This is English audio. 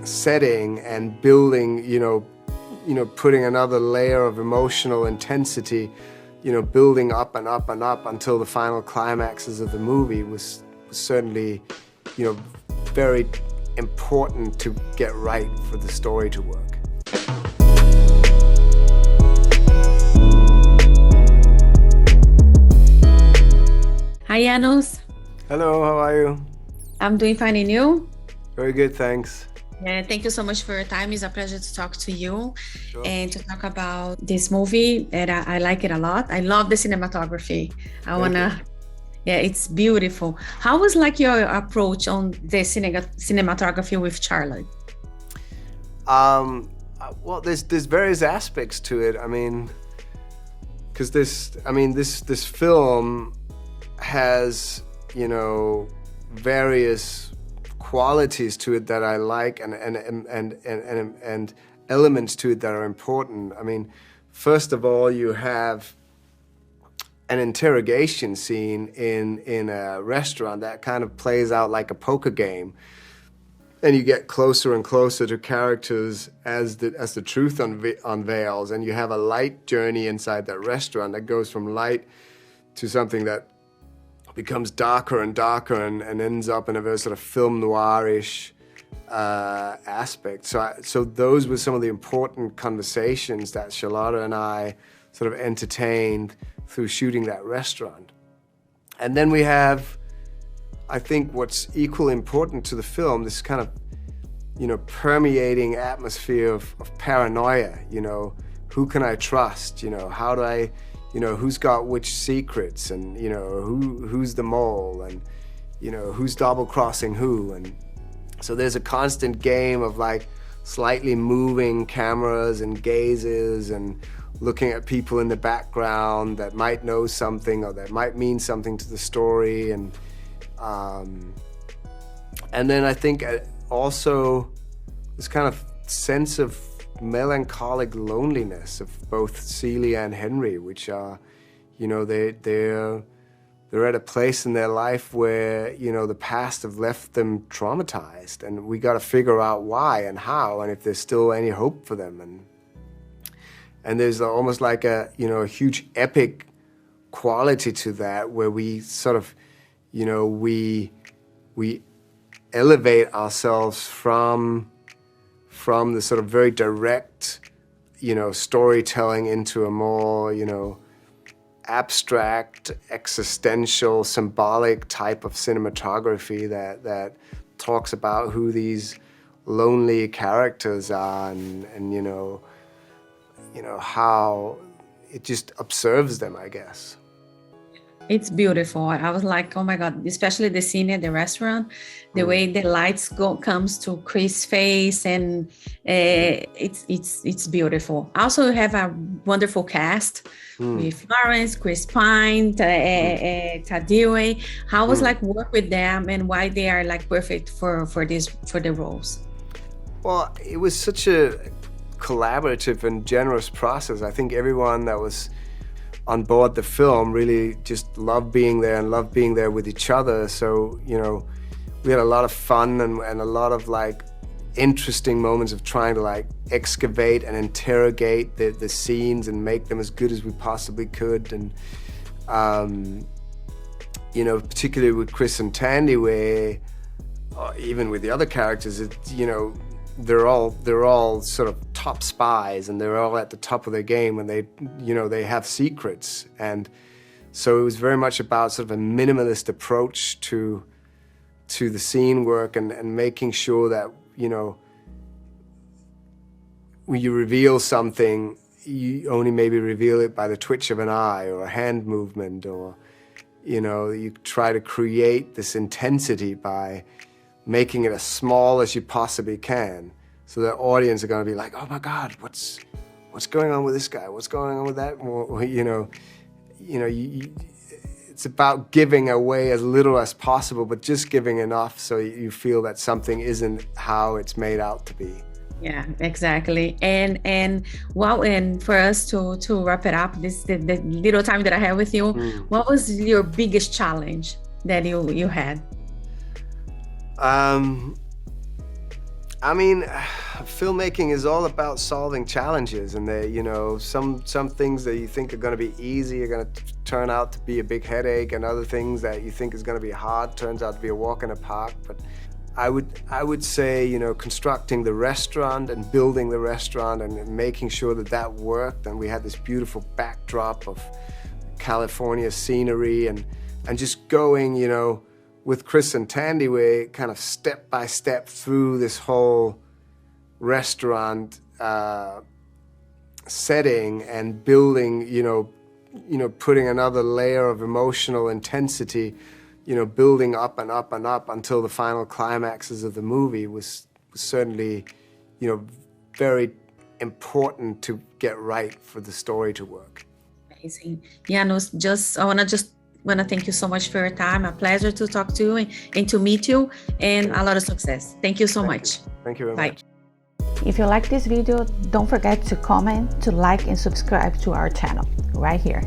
setting and building, putting another layer of emotional intensity, building up and up and up until the final climaxes of the movie was certainly, very important to get right for the story to work. Hi, Janus. Hello, how are you? I'm doing fine, and you? Very good, thanks. Thank you so much for your time. It's a pleasure to talk to you. Sure. And to talk about this movie. And I like it a lot. I love the cinematography. It's beautiful. How was like your approach on the cinematography with Charlotte? Well, there's various aspects to it. I mean, because this film has, various qualities to it that I like and elements to it that are important. I mean, first of all, you have an interrogation scene in a restaurant that kind of plays out like a poker game. And you get closer and closer to characters as the truth unveils, and you have a light journey inside that restaurant that goes from light to something that becomes darker and darker and ends up in a very sort of film noir-ish aspect. So those were some of the important conversations that Charlotte and I sort of entertained through shooting that restaurant. And then we have, I think, what's equally important to the film, this kind of, permeating atmosphere of paranoia. Who can I trust? How do I, who's got which secrets, and who's the mole, and who's double-crossing who. And so there's a constant game of like slightly moving cameras and gazes and looking at people in the background that might know something or that might mean something to the story. And then I think also this kind of sense of melancholic loneliness of both Celia and Henry, which are, they're at a place in their life where, the past have left them traumatized, and we got to figure out why and how, and if there's still any hope for them. And there's almost like a huge epic quality to that, where we sort of, we elevate ourselves from the sort of very direct, storytelling into a more, abstract, existential, symbolic type of cinematography that talks about who these lonely characters are, and how it just observes them, I guess. It's beautiful. I was like, oh my God, especially the scene at the restaurant, the way the lights comes to Chris' face, and it's beautiful. Also, you have a wonderful cast with Laurence, Chris Pine, Thandiwe. How was like work with them, and why they are like perfect for the roles? Well, it was such a collaborative and generous process. I think everyone that was on board the film really just loved being there and loved being there with each other. So, we had a lot of fun and a lot of like interesting moments of trying to like excavate and interrogate the scenes and make them as good as we possibly could. And, particularly with Chris and Thandiwe, even with the other characters, they're all sort of top spies, and they're all at the top of their game, and they have secrets. And so it was very much about sort of a minimalist approach to the scene work, and making sure that, when you reveal something, you only maybe reveal it by the twitch of an eye or a hand movement, or, you try to create this intensity by making it as small as you possibly can, so the audience are going to be like, oh my God, what's going on with this guy? What's going on with that? Or, it's about giving away as little as possible, but just giving enough so you feel that something isn't how it's made out to be. Yeah, exactly. And for us to wrap it up, the little time that I have with you, what was your biggest challenge that you had? I mean, filmmaking is all about solving challenges, and some things that you think are going to be easy are going to turn out to be a big headache, and other things that you think is going to be hard turns out to be a walk in the park. But I would say, constructing the restaurant and building the restaurant and making sure that worked, and we had this beautiful backdrop of California scenery, and just going, with Chris and Thandiwe, kind of step by step through this whole restaurant setting and building, putting another layer of emotional intensity, building up and up and up until the final climaxes of the movie was certainly, very important to get right for the story to work. Amazing. Janus, I want to thank you so much for your time. A pleasure to talk to you and to meet you, and a lot of success. Thank you so much. Thank you very much. If you like this video, don't forget to comment, to like and subscribe to our channel right here.